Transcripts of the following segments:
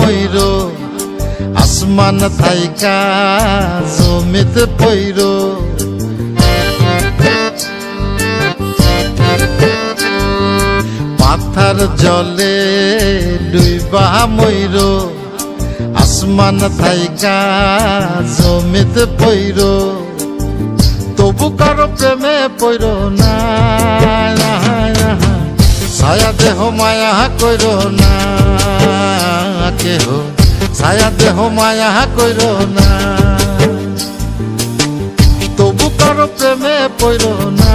ময়ূর আসমান থাইকা জমিতে পইর পাথার জলে ডুইবা ময়ূর আসমান থাইকা জমিতে পইর তবু কারো প্রেমে পইর না ছায়া দেহ মায়া কইর না কেহ ছায়া দেহ মায়া কইর না তবু কারো প্রেমে পইর না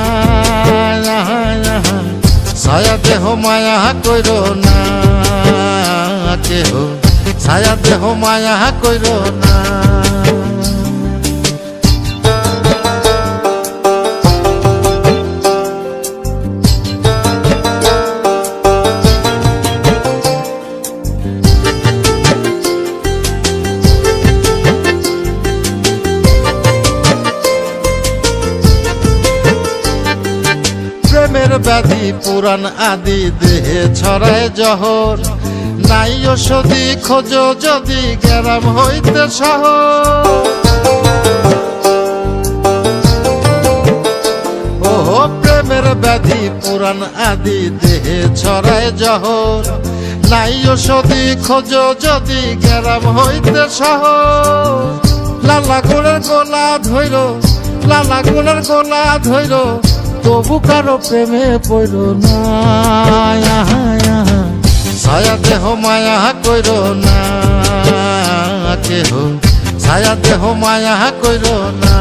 ছায়া দেহ মায়া কইর না কেহ ছায়া দেহ মায়া কইর না প্রেমের ব্যাধি পুরাণ আদি দেহে ছড়ায় জহর নাই ওষুধি খোঁজো যদি গ্রাম হইতে শহর ও প্রেমের ব্যাধি পুরাণ আদি দেহে ছড়ায় জহর নাই ওষুধি খোঁজো যদি গ্রাম হইতে শহর লালা গুণের গোলা ধইর লালা গুণের গোলা ধইর তবু কারো প্রেমে পইর না ছায়া দেহ মায়া কইর না কেহ ছায়া দেহ মায়া কইর না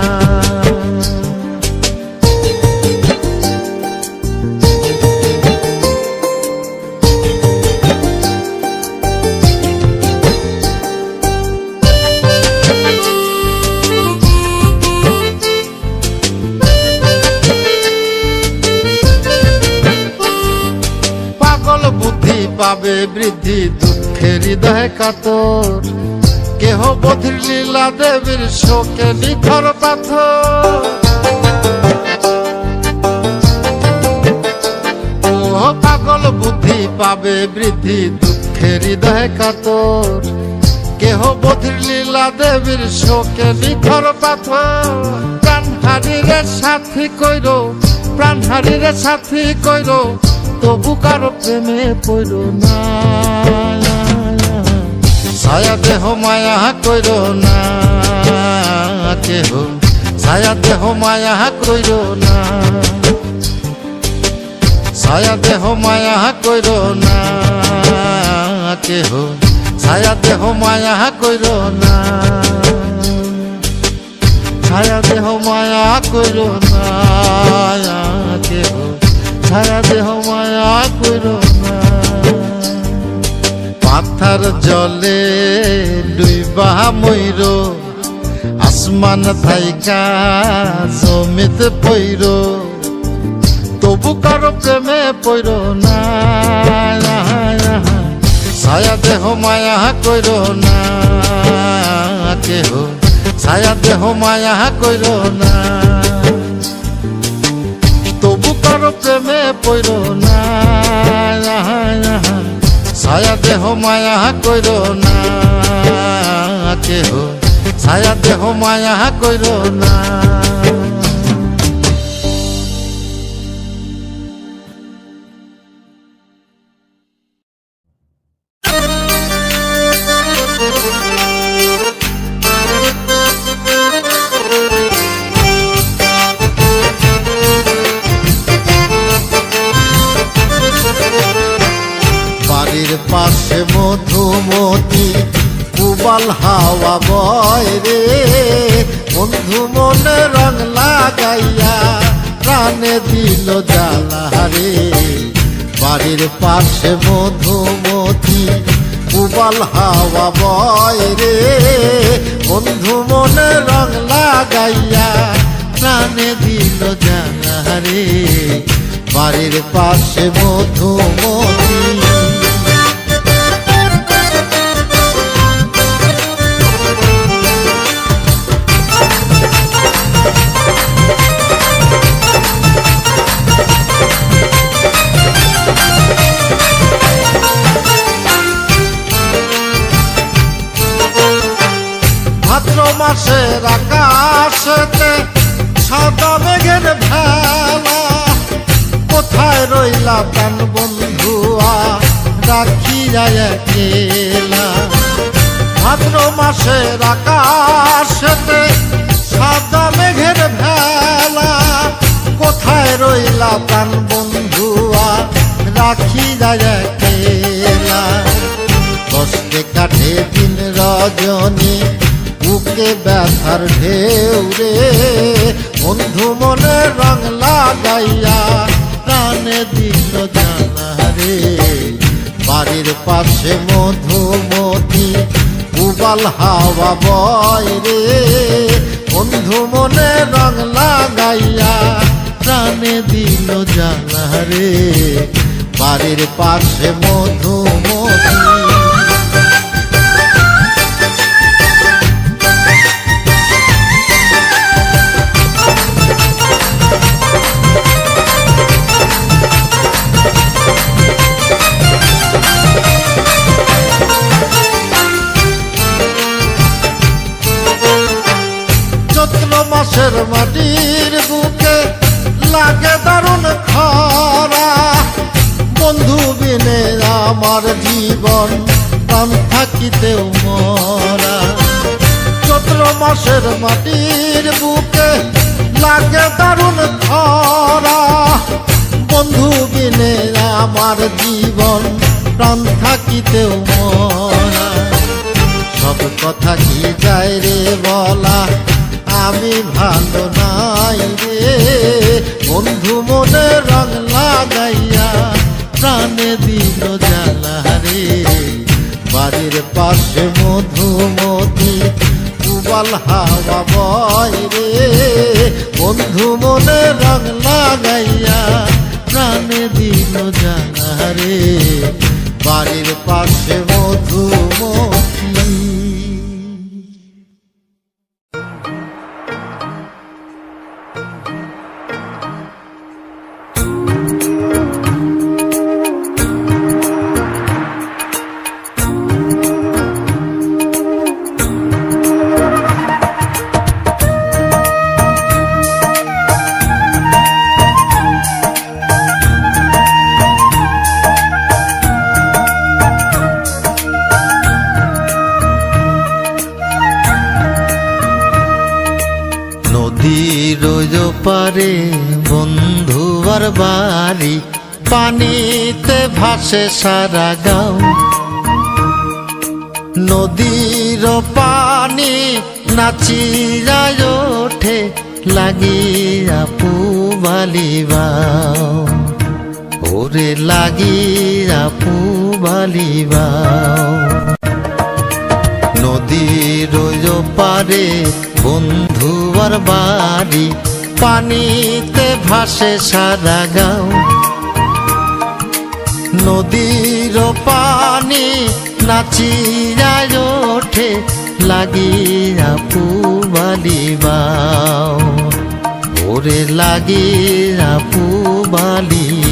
বুদ্ধি পাবে বৃদ্ধি দুঃখের হৃদয় কাতর কেহ বধির লীলা দেবীর শোকে নিথর পাথর ও পাগল বুদ্ধি পাবে বৃদ্ধি দুঃখের হৃদয় কাতর কেহ বধির লীলা দেবীর শোকে নিথর পাথর প্রাণহারীরে সাথী কইর প্রাণহারীরে সাথী কইর তবু কারো প্রেমে পইর না ছায়া দেহ মায়া কইর না কেহ ছায়া দেহ মায়া কইর না ছায়া দেহ মায়া কইর না কেহ ছায়া দেহ মায়া কইর না ছায়া দেহ মায়া কইর না কেহ ছায়া দেহ মায়া কইর না পাথার জলে ডুইবা ময়ূর আসমান থাইকা জমিতে পইর তবু কারো প্রেমে পইর না ছায়া দেহ মায়া কইর না কেহ ছায়া দেহ মায়া কইর না তবু কারো প্রেমে পইর না ছায়া দেহ মায়া কইর না কেহ ছায়া দেহ মায়া কইর না পাশে মধুমতি কুবাল হাওয়া বয় রে বন্ধু মনে রং লাগাইয়া প্রাণে দিল জ্বালা রে বাড়ির পাশে মধুমতি কুবাল হাওয়া বয় রে বন্ধু মনে রং লাগাইয়া প্রাণে দিল জ্বালা রে বাড়ির পাশে মধুমতি ভাদ্র মাসের আকাশেতে সাদা মেঘের ভেলা, কোথায় রইলা প্রাণ বন্ধুয়া রাখিয়া একলা। ভাদ্র মাসের আকাশেতে সাদা মেঘের ভেলা, কোথায় রইলা প্রাণ বন্ধুয়া রাখিয়া একলা। কষ্টে কাটে দিন রজনী বুকে ব্যথার ঢেউ রে, বন্ধু মনে রং লাগাইয়া প্রাণে দিল জানা রে। বাড়ির পাশে মধুমতি উবাল হাওয়া বয় রে, বন্ধু মনে রং লাগাইয়া প্রাণে দিল জানা রে। বাড়ির পাশে মধুমতি মাসের মাটির বুকে লাগে দারুণ খরা, বন্ধু বিনে আমার জীবন প্রাণ থাকিতেও মরা। চৈত্র মাসের মাটির বুকে লাগে দারুণ খরা, বন্ধু বিনে আমার জীবন প্রাণ থাকিতেও মরা। সব কথা কি যায় রে বলা, আমি ভালো নাই রে, বন্ধু মনে রং লাগাইয়া প্রাণে দিল জ্বালা রে। বাড়ির পাশে মধুমতি উবাল হাওয়া বয় রে, বন্ধু মনে রং লাগাইয়া প্রাণে দিল জ্বালা রে। বাড়ির পাশে মধুমতি। পারে বন্ধুয়ার বাড়ি, পানিতে ভাসে সারা গাঁও। নদীর পানি নাচিয়া ওঠে লাগিয়া পুবালিবাও, ওরে লাগিয়া পুবালিবাও। নদীর পারে বন্ধুয়ার বাড়ি, পানিতে ভাসে সারা গাঁও। নদীর পানি নাচিয়া ওঠে লাগিয়া পুবালিবাও, ওরে লাগিয়া পুবালিবাও।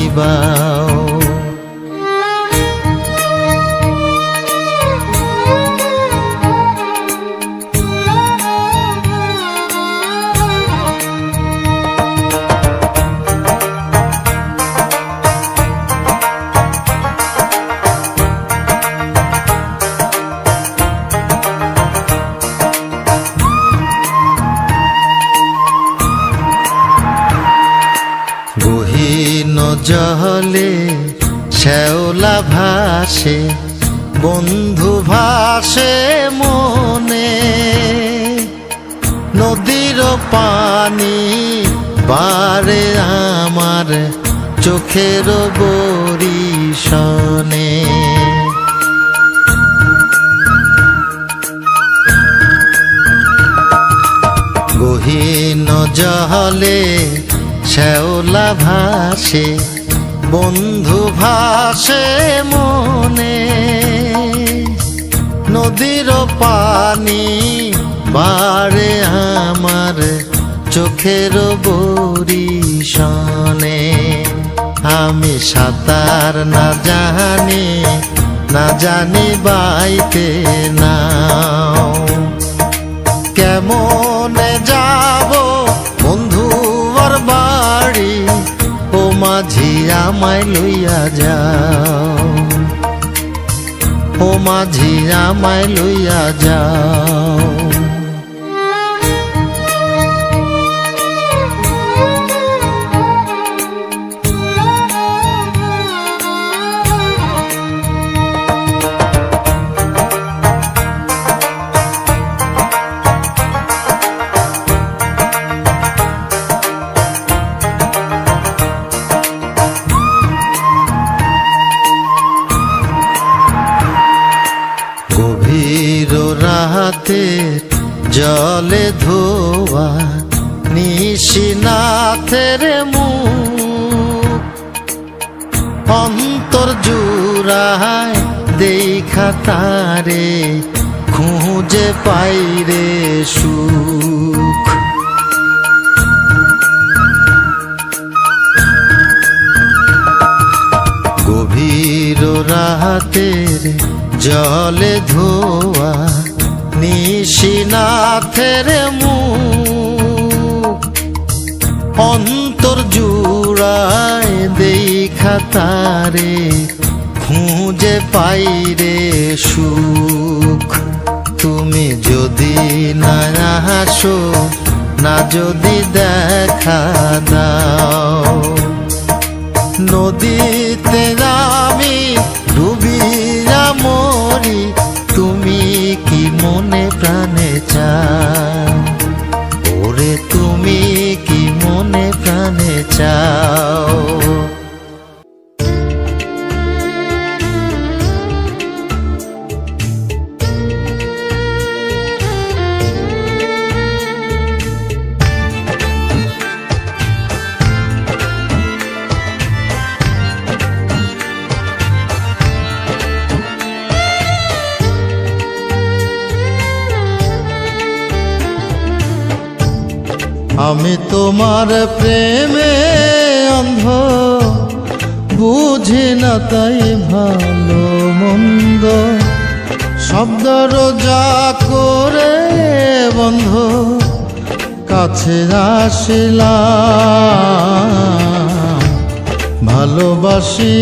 জলে শ্যাওলা ভাসে, বন্ধু ভাসে মনে। নদীর পানি বারে আমার চোখের বরিশনে। গহীন জলে শ্যাওলা ভাসে, বন্ধু ভাসে মনে। নদীর পানি বারে আমার চোখের বরিশনে। আমি সাঁতার না জানি বাইতে নাও, কেমনে যাব বন্ধুর বাড়ি, ও মাঝি আমায় লইয়া যাও, ও মাঝি আমায় লইয়া যাও। গভীর রাতে জলে ধোয়া নিশিনাথের মুখ, অন্তর জুড়ায় দেখা তারে খুঁজে পাইরে সুখ। গভীর রাতের জলে ধোয়া নিশিনাথের মুখ, অন্তর জুড়ায় দেখা তারে খুঁজে পাইরে সুখ। তুমি যদি না আসো, না যদি দেখা দাও, নদীতে আমি ডুবিয়া মরি, তুমি কি মনে প্রাণে চাও, ওরে তুমি কি মনে প্রাণে চাও। আমি তোমার প্রেমে অন্ধ, বুঝি না তাই ভালো মন্দ, শব্দ রোজা করে বন্ধ কাছে আসিলাম। ভালোবাসি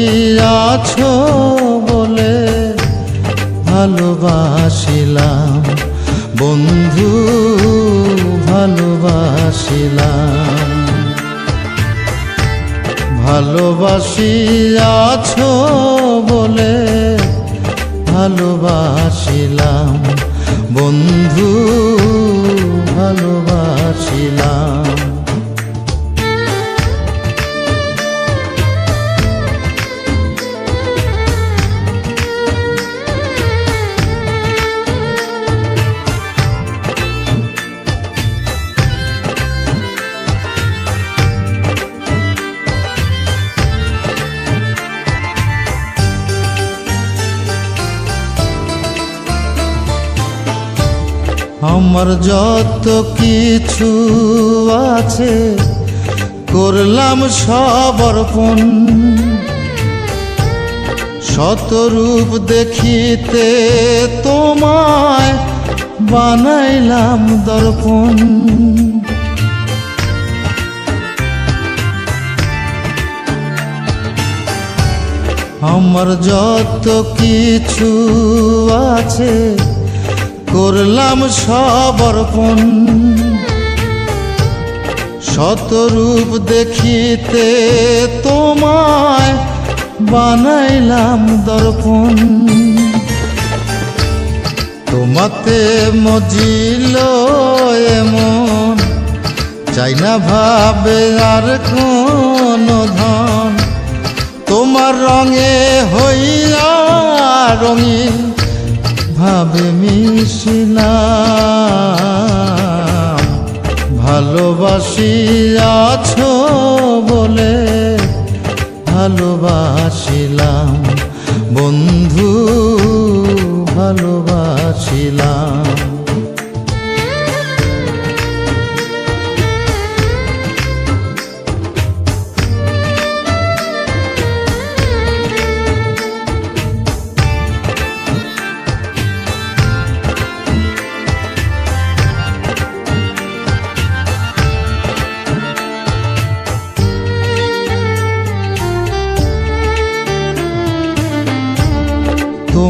আছো বলে ভালোবাসিলাম বন্ধু, ভালোবাসিলাম। ভালোবাসি আছো বলে ভালোবাসিলাম বন্ধু, ভালোবাসিলাম। আমার যত কিছু আছে করলাম সব অর্পণ, শতরূপ দেখিতে তোমায় বানাইলাম দর্পণ। আমার যত কিছু আছে করলাম সব অর্পণ, শতরূপ দেখিতে তোমায় বানাইলাম দর্পণ। তোমাতে মজিল এমন, চাই না ভাবে আর কোন ধন, তোমার রঙে হইয়া রঙিন ভাবে মিশিলাম। ভালোবাসি আছো বলে ভালোবাসিলাম বন্ধু, ভালোবাসিলাম।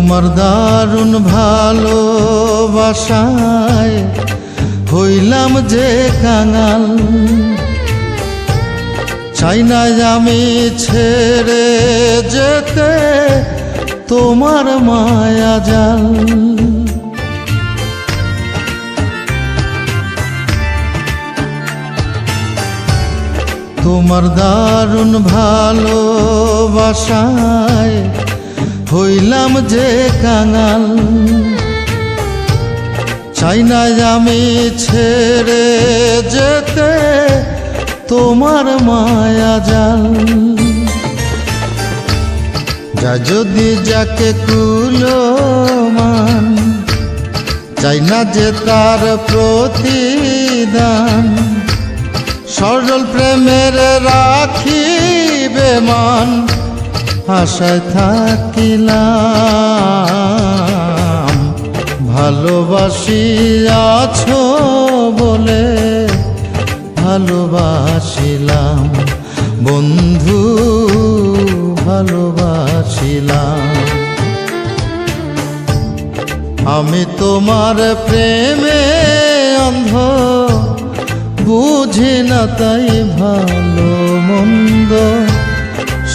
তোমার দারুণ ভালোবাসায় হইলাম যে কাঙাল, চাই না আমি ছেড়ে যেতে তোমার মায়া জাল। তোমার দারুণ ভালোবাসায় হইলাম যে কাঙাল, চাই না আমি ছেড়ে যেতে তোমার মায়া জাল। যা যদি যাকে কুলমান, চাই না যে তার প্রতিদান, সরল প্রেমের রাখিবে মান, আশায় থাকিলাম। ভালোবাসিয়াছো বলে ভালোবাসিলাম বন্ধু, ভালোবাসিলাম। আমি তোমার প্রেমে অন্ধ, বুঝি না তাই ভালো মন্দ,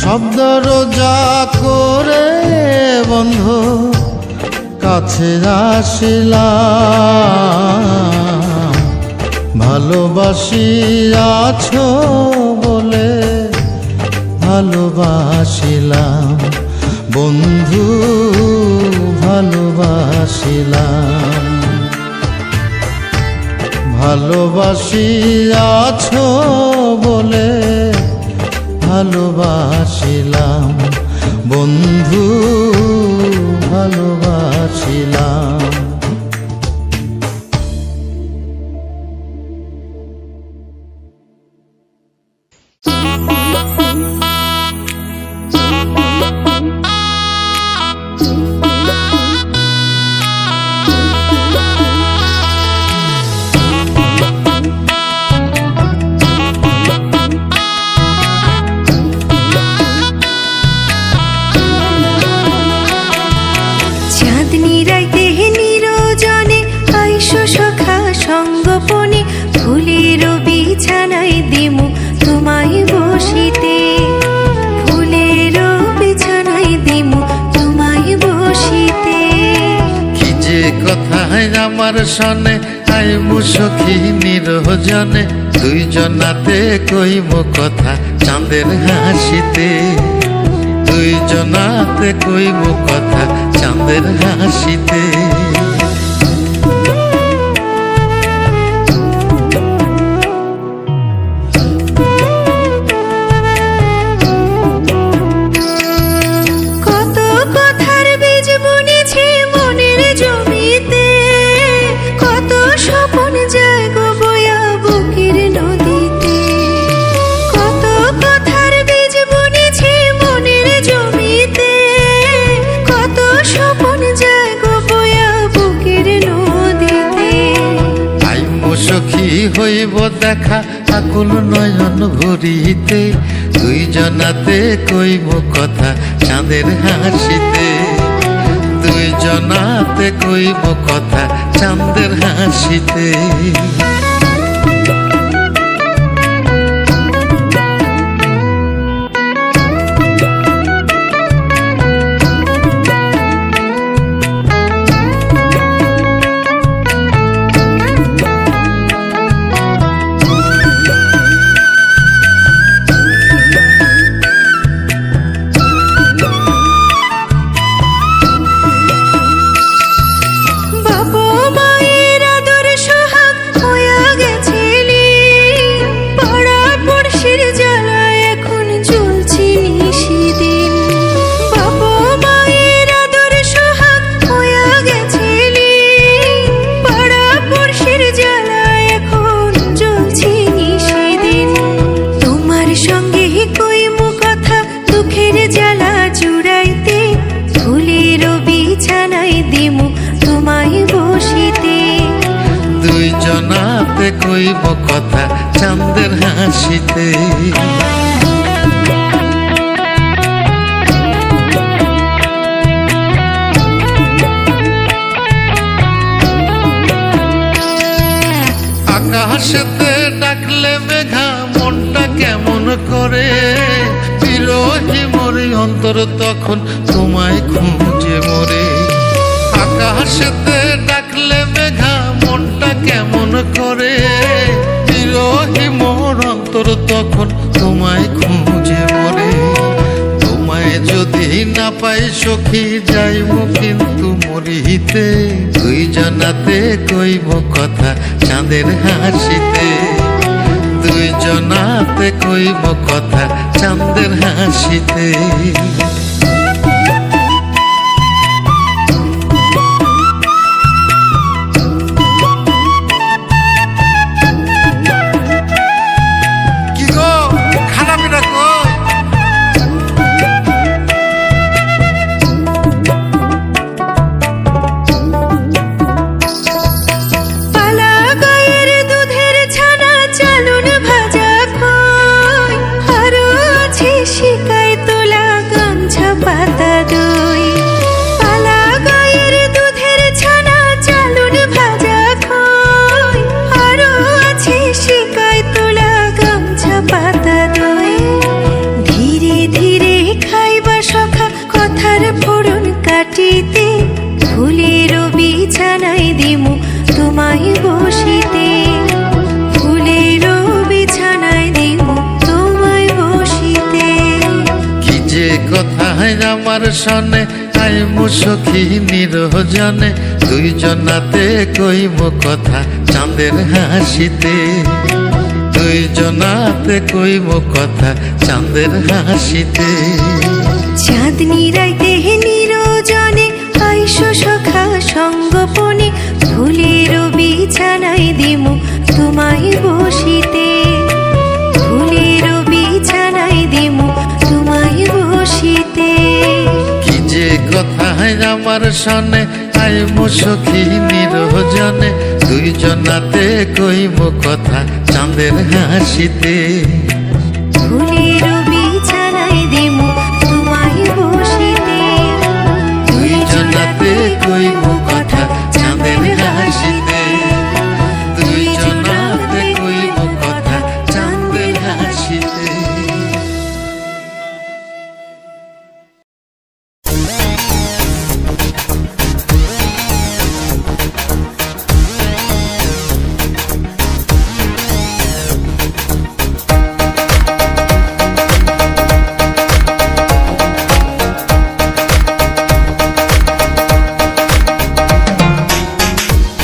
শব্দ রোজা করে বন্ধ কাছে আসিলাম। ভালোবাসিয়াছো বলে ভালোবাসিলাম বন্ধু, ভালোবাসিলাম। ভালোবাসিয়াছো বলে ভালোবাসিলাম বন্ধু, ভালোবাসিলাম। আমার সনে আইমু সখী নিরজনে, দুইজনাতে কইব কথা চাঁদের হাসিতে। দুইজনাতে কইব কথা চাঁদের হাসিতে। হইব দেখা আকুল নয়ন ভরিতে, দুইজনাতে কইব কথা চাঁদের হাসিতে। দুইজনাতে কইব কথা চাঁদের হাসিতে। দুইজনাতে কইব কথা চাঁদের হাসিতে। আকাশেতে ডাকলে মেঘা মনটা কেমন করে, বিরহী মরি অন্তর তখন তোমায় খুঁজে মরে। আকাশেতে ডাকলে মেঘা মনটা কেমন করে, বিরহী মোর অন্তর তখন তোমায় খুঁজে মরে। তোমায় যদি না পাই সখী যাইব কিন্তু মরিতে, দুইজনাতে কইব কথা চাঁদের হাসিতে, দুইজনাতে কইব কথা চাঁদের হাসিতে। ফুলেরও বিছানায় দিমু তোমায় বসিতে, ফুলেরও বিছানায় দিমু তোমায় বসিতে। কি যে কথায় আমার সনে আইমু সখী নিরজনে, দুইজনাতে কইব কথা চাঁদের হাসিতে, দুইজনাতে কইব কথা চাঁদের হাসিতে। চাঁদনি রাইতে নিরজনে আইসো সখা সঙ্গপনে, ফুলেরও বিছানায় দিমু তোমায় বসিতে, ফুলেরও বিছানায় দিমু তোমায় বসিতে। কি যে কথায় আমার সনে আইমু সখী নিরজনে, দুইজনাতে কইব কথা চাঁদের হাসিতে, ফুলেরও বিছানায় দিমু তোমায় বসিতে, দুইজনাতে কইব কথা চাঁদের হাসিতে, দুইজনাতে কইব কথা চাঁদের হাসিতে।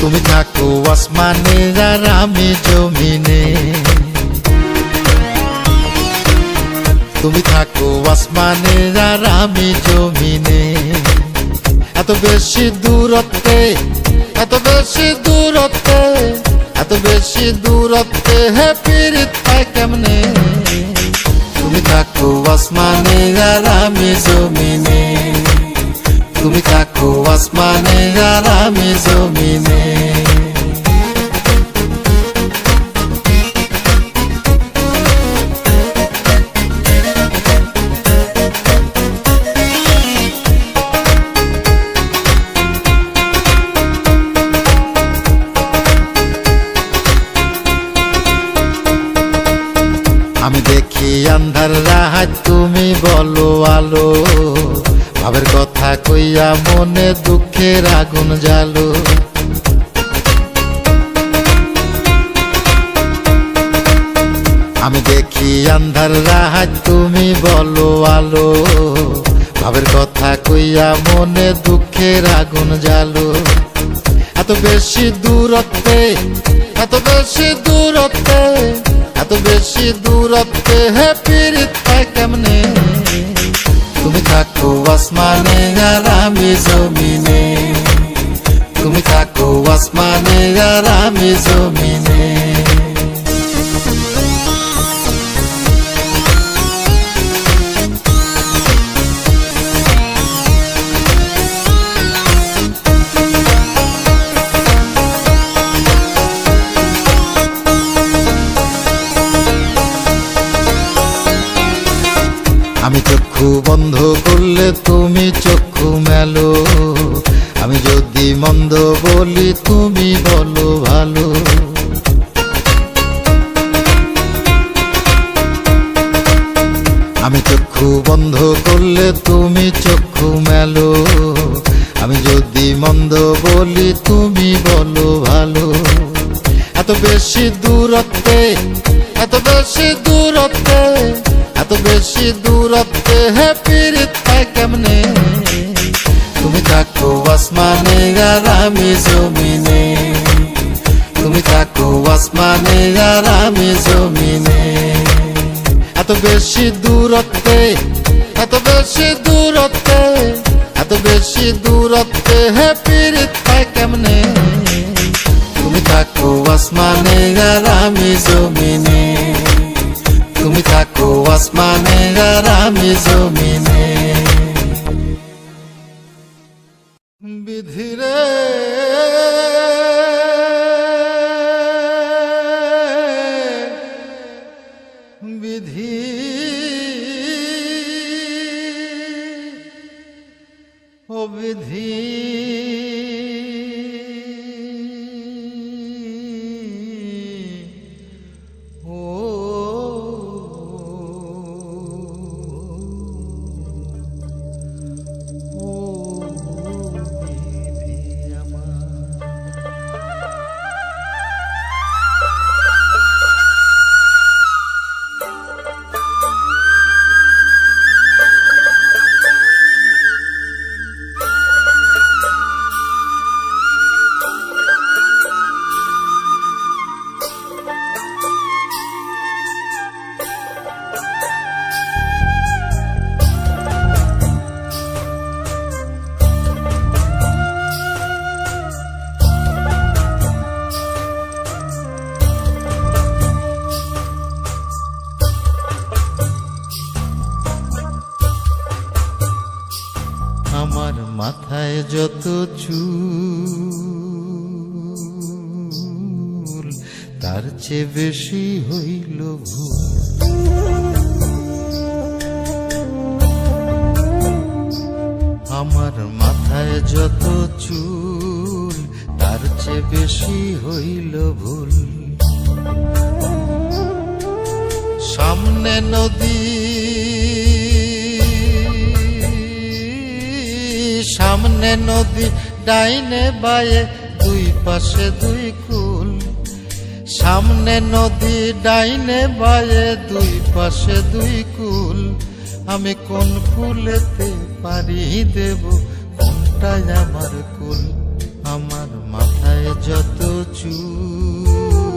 তুমি থাকো আসমানে আর আমি জমিনে, তুমি থাকো আসমানে আর আমি জমিনে। এত বেশি দূরত্বে, এত বেশি দূরত্বে, এত বেশি দূরত্বে হে পীড়িত পায় কেমনে। তুমি থাকো আসমানে আর আমি জমিনে, তুমি থাকো আসমানে আর আমি জমিনে। আমি দেখি আন্ধার রাত, তুমি বলো আলো, ভাবের কথা কইয়া মনে দুঃখের আগুন জ্বালো। আমি দেখি আন্ধার রাত, তুমি বলো আলো, ভাবের কথা কইয়া মনে দুঃখের আগুন জ্বালো। এত বেশি দূরত্বে, এত বেশি দূরত্বে, এত বেশি দূরত্বে হে পীড়িত পায় কেমনে। তুমি থাকো আসমানে আর আমি জমিনে, তুমি থাকো আসমানে আর আমি জমিনে। আমি চক্ষু বন্ধ করলে তুমি চক্ষু মেলো, আমি যদি মন্দ বলি তুমি বলো ভালো। আমি চক্ষু বন্ধ করলে তুমি চক্ষু মেলো, আমি যদি মন্দ বলি তুমি বলো ভালো। এত বেশি দূরত্বে, এত বেশি দূরত্বে, এত বেশি দূরত্বে হে পীড়িত পায় কেমনে? তুমি থাকো আসমানে আর আমি জমিনে, তুমি থাকো আসমানে আর আমি জমিনে। এত বেশি দূরত্বে, এত বেশি দূরত্বে, এত বেশি দূরত্বে হে পীড়িত পায় কেমনে? তুমি থাকো আসমানে আর আমি জমিনে, তুমি থাকো আসমানে আর আমি জমিনে। বিধিরে বিধি, ও বিধি ও বিধি আমার। আমার মাথায় যত চুল তার চেয়ে বেশি হইল ভুল। আমার মাথায় যত চুল তার চেয়ে বেশি হইল ভুল। সামনে নদী, সামনে নদী ডাইনে বায়ে দুই পাশে দুই কুল। সামনে নদী ডাইনে বায়ে দুই পাশে দুই কুল। আমি কোন কুলেতে পারি দেব, কোনটাই আমার কুল? আমার মাথায় যত চুল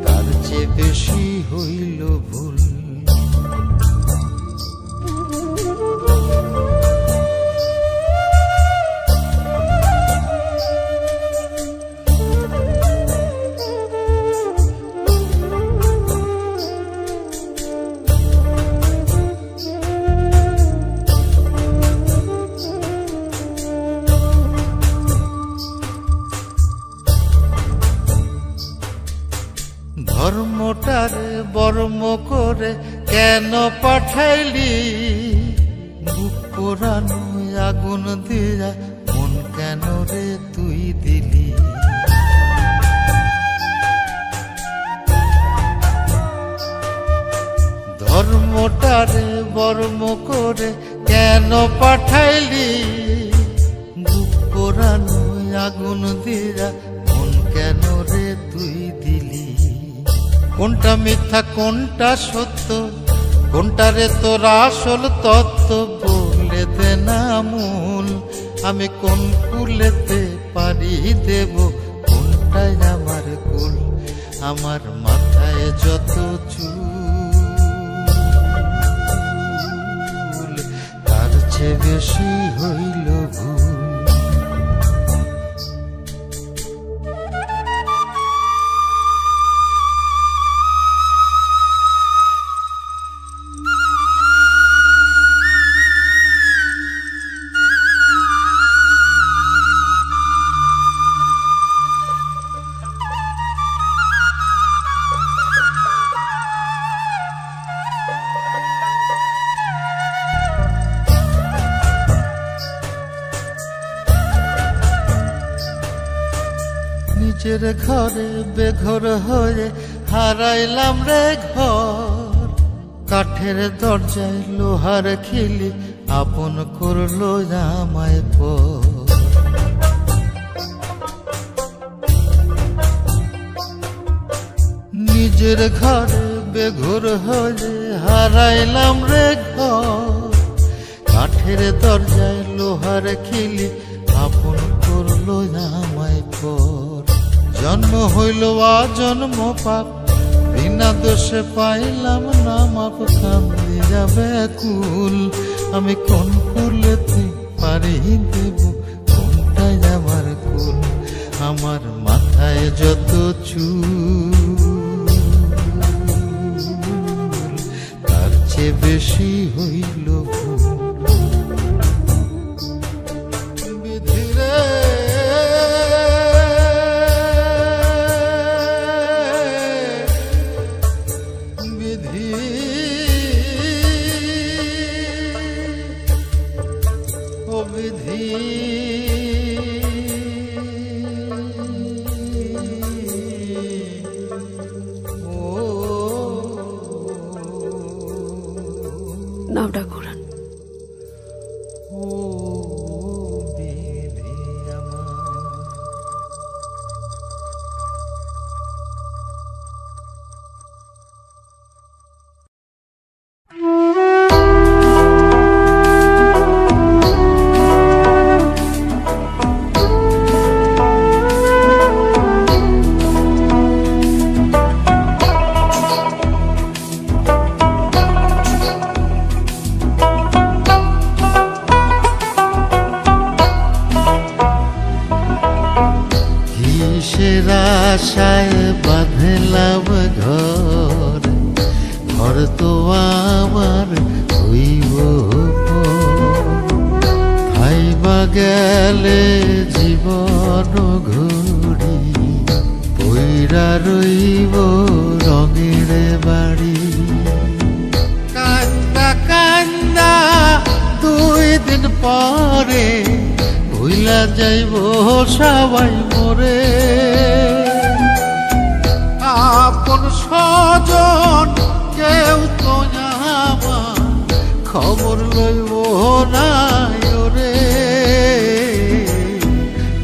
তার চেয়ে বেশি হইল ভুল। ধর্মটারে বর্ম করে কেন পাঠাইলি? বুক পোড়ানো আগুন দিয়া মন কেন রে তুই দিলি? ধর্মটারে বর্ম করে কেন পাঠাইলি? বুক পোড়ানো আগুন দিয়া মন কেন রে তুই দিলি? কোনটা মিথ্যা কোনটা সত্য, কোনটা রে তোর আসল তত্ত্ব বলে দে না মূল। আমি কোন কুলেতে পারি দেব, কোনটাই আমার কুল? আমার মাথায় যত চুল তার চেয়ে বেশি হইল ভুল। নিজের ঘরে বেঘর হয়ে হারাইলাম রে ঘর, কাঠের দরজায় লোহার খিলি আপন করলো আমায় পর। নিজের ঘরে বেঘর হয়ে হারাইলাম রে ঘর, কাঠের দরজায় লোহার খিলি আপন করলো আমায় পর। জন্ম হইল জন্ম পাপ, বিনা দোষে পাইলাম না মাপ। কান্দি যাবে কুল, আমি কোন কুলেতে পারি দেব, কোনটাই আমার কুল। আমার মাথায় যত চুল, তার চেয়ে বেশি হইল ভুল। নামটা ঘোরান। আশায় বাঁধলাম ঘর, ঘর তো আমার হইব খাইবা গেলে জীবন ঘুরি, পইরা রইব রঙের বাড়ি। কান্দা কান্দা 2 দিন পরে ভুইলা যাইব সবাই মোরে। আপন স্বজন কেউ তো আমার খবর লইব না ওরে।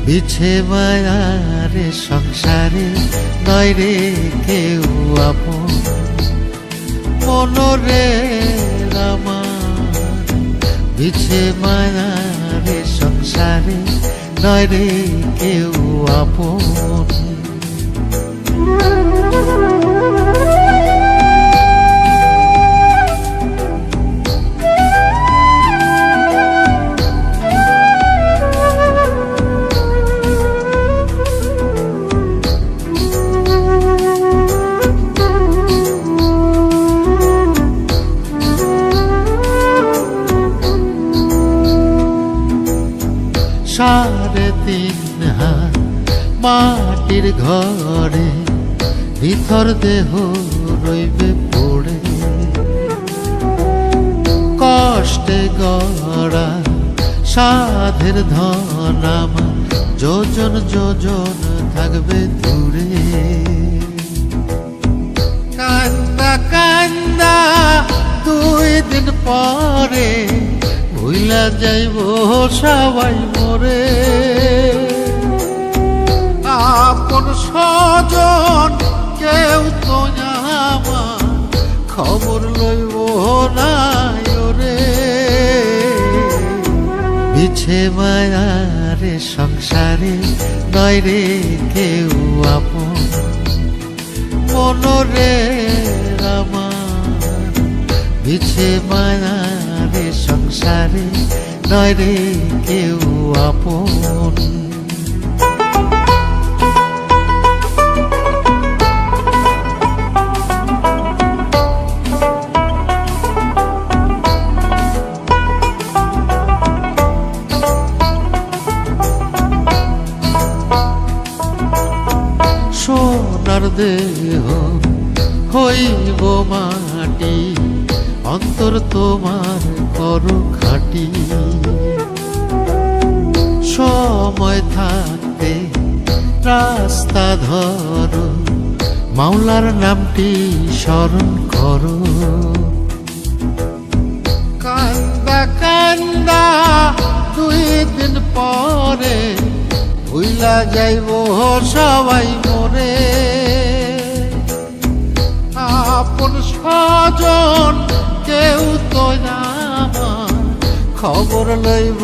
বিছে মায়ারে সংসারে নয় রে কেউ আপন, মনরে আমার বিছে মায়ারে সংসারে নয় রে কেউ আপন। সাড়ে 3 হাত মাটির ঘরে ভিতর দেহ রইবে পড়ে, কষ্টে গড়া সাধের ধন আমার যোজন যোজন থাকবে দূরে। কান্দা কান্দা 2 দিন পরে ভুইলা যাইব সবাই মোরে। আপন স্বজন কেউ তো আমার খবর লইব না ওরে। বিছে মায়ারে সংসারে নয় রে কেউ আপন, মনরে আমার বিছে মায়ারে সংসারে নয় রে কেউ আপন। সোনার দেহ হইব মাটি, অন্তর তোমার করো খাটি। সময় থাকতে রাস্তা ধরো, মাওলার নামটি স্মরণ করো। কান্দা কান্দা 2 দিন পরে ভুইলা যাইব সবাই মোরে। আপন স্বজন কেউ তো আমার খবর লইব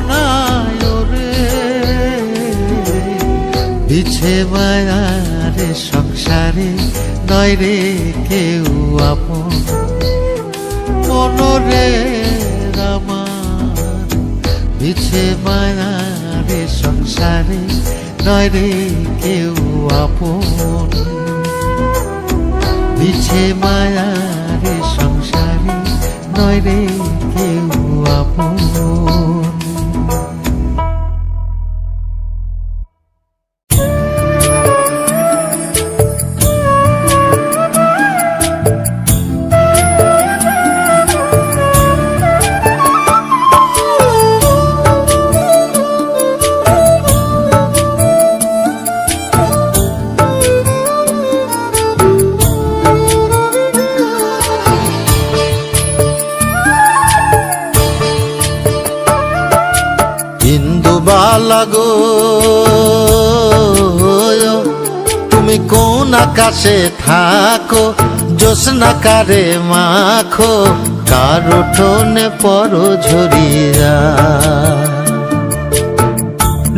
না রে। বিছে মায়ারে সংসারে নয় রে কেউ আপন, মনরে আমার বিছে মায়ারে সংসারে নয় রে কেউ আপন। বিছে মায়ারে সংসারে নয় রে কেউ আপন। লাগো তুমি কোন আকাশে থাকো, জ্যোৎস্না কারে মাখো, কার উঠোনে পরো ঝরিয়া।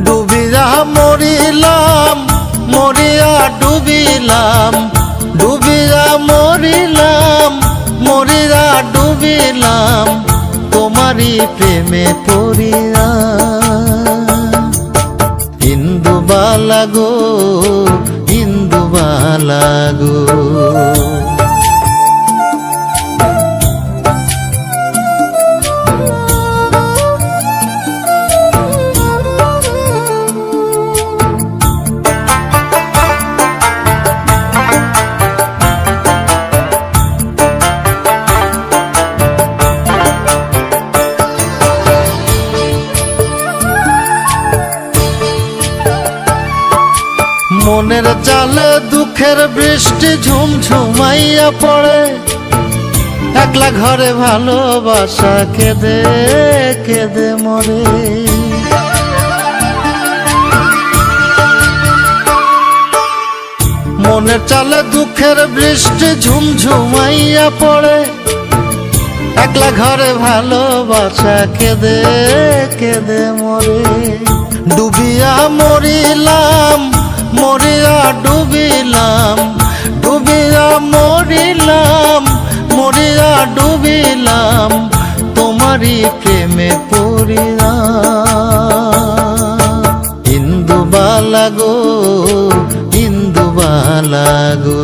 ডুবিয়া মরিলাম মরিয়া ডুবিলাম, ডুবিয়া মরিলাম মরিয়া ডুবিলাম, তোমারই প্রেমে পড়িয়া। ইন্দুবালা গো ইন্দুবালা গো, মনের জালে দুঃখের বৃষ্টি ঝুমঝুমাইয়া পড়ে, একলা ঘরে ভালোবাসা কেঁদে কেঁদে মরে। মনের জালে দুঃখের বৃষ্টি ঝুমঝুমাইয়া পড়ে, একলা ঘরে ভালোবাসা কেঁদে কেঁদে মরে। ডুবিয়া মরিলাম মরিয়া ডুবিলাম, ডুবিয়া মরিলাম মরিয়া ডুবিলাম, তোমারই প্রেমে পড়িয়া। ইন্দুবালা গো ইন্দুবালা গো,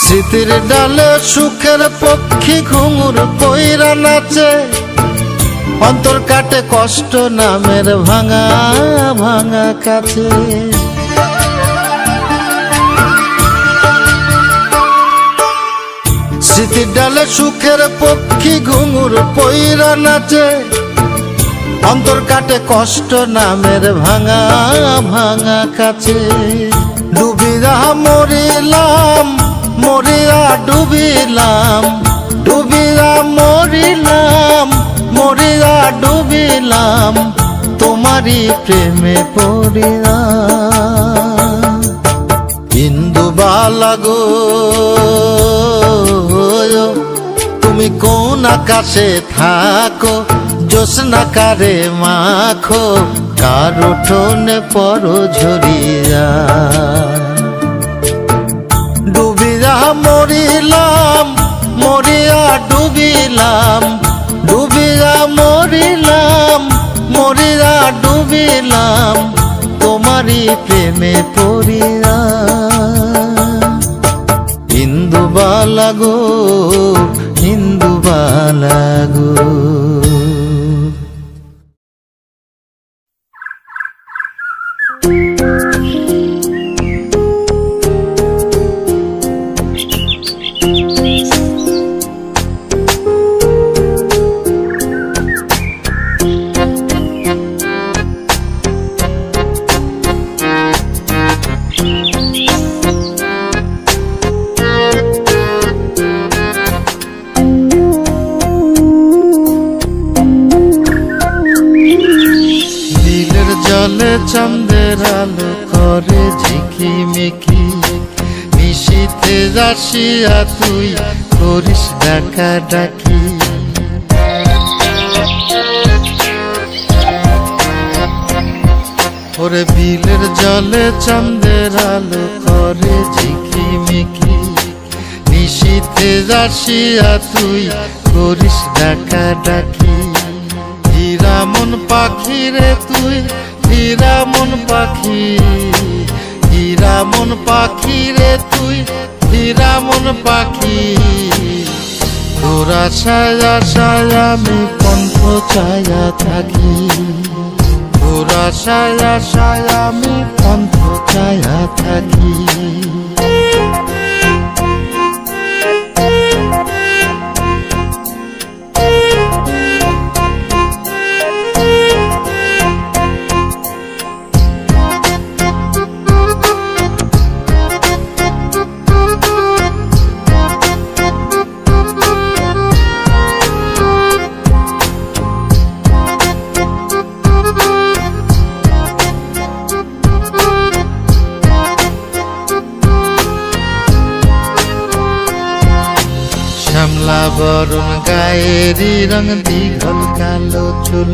স্মৃতির ডালে সুখের পক্ষী ঘুঙুর কইরা নাচে, অন্তর কাটে কষ্ট নামের ভাঙা ভাঙা কাছে। স্মৃতির ডালে সুখের পক্ষী ঘুঙুর কইরা নাচে, অন্তর কাটে কষ্ট নামের ভাঙা ভাঙা কাছে। ডুবিয়া মরিলাম মরিয়া ডুবিলাম, ডুবিয়া মরিলাম মরিয়া ডুবিলাম, তোমারই প্রেমে পড়িয়া। ইন্দুবালা গো তুমি কোন আকাশে থাকো, জ্যোৎস্না কারে মাখো, কার উঠোনে পরো ঝরিয়া। ডুবিয়া মরিলাম মরিয়া ডুবিলাম, ডুবিয়া মরিলাম মরিয়া ডুবিলাম, তোমারই প্রেমে পড়িয়া। ইন্দুবালা গো ইন্দুবালা গো। চাঁদের আলো করে ঝিকিমিকি, নিশীথে আসিয়া তুই করিস ডাকা ডাকি। ওরে বিলের জলে চাঁদের আলো করে ঝিকিমিকি, নিশীথে আসিয়া তুই করিস ডাকা ডাকি। হীরা মন পাখি রে তুই, হীরা মন পাখি, হীরা মন পাখি রে তুই, হীরা মন পাখি। তোর আশায় আশায় আমি কণ্ঠ ছায়া থাকি, তোর আশায় আশায় আমি কণ্ঠ ছায়া থাকি। শ্যামলা বরণ গায়েরি রং দীঘল কালো চুল,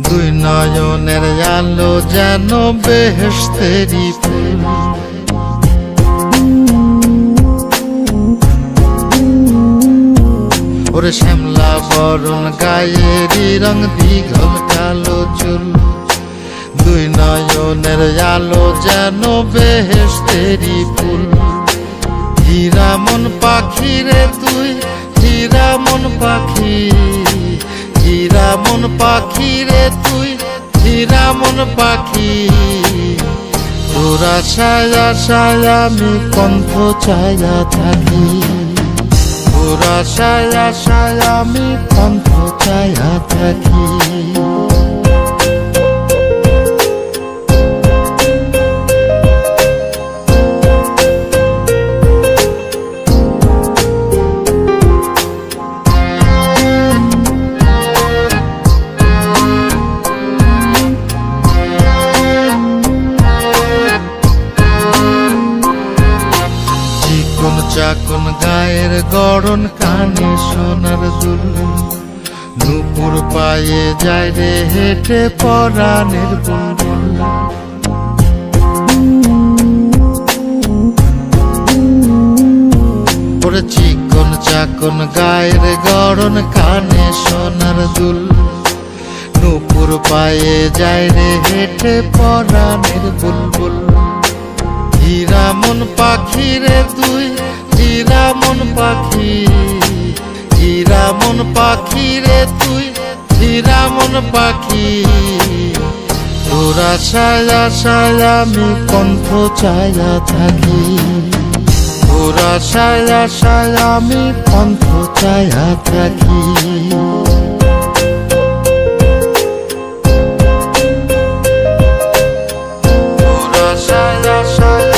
দুই নয়নের আলো যেন বেহেশতেরি ফুল। ওরে শ্যামলা বরণ গায়েরি রং দীঘল কালো চুল, দুই নয়নের আলো যেন বেহেশতেরি ফুল। হীরা মন পাখি রে তুই, হীরা মন পাখি, হীরা মন পাখি রে তুই, হীরা মন পাখি। তোর আশায় আশায় আমি কণ্ঠ ছায়া থাকি, তোর আশায় আশায় আমি কণ্ঠ ছায়া থাকি। চাকন গায়ের গড়ন, কানে সোনার দুল, নুপুর পায়ে যায় রে হেঁটে পরাণের বুলবুল। ওরে চিকন চাকন গায়ের গড়ন, কানে সোনার দুল, নুপুর পায়ে যায় রে হেঁটে পরাণের বুলবুল। হীরা মন পাখি রে তুই, হীরা মন পাখি, হীরা মন পাখি রে তুই, হীরা মন পাখি। তোর আশায় আশায় আমি কণ্ঠ ছায়া থাকি, তোর আশায় আশায় আমি কণ্ঠ ছায়া থাকি। তোর আশায় আশায়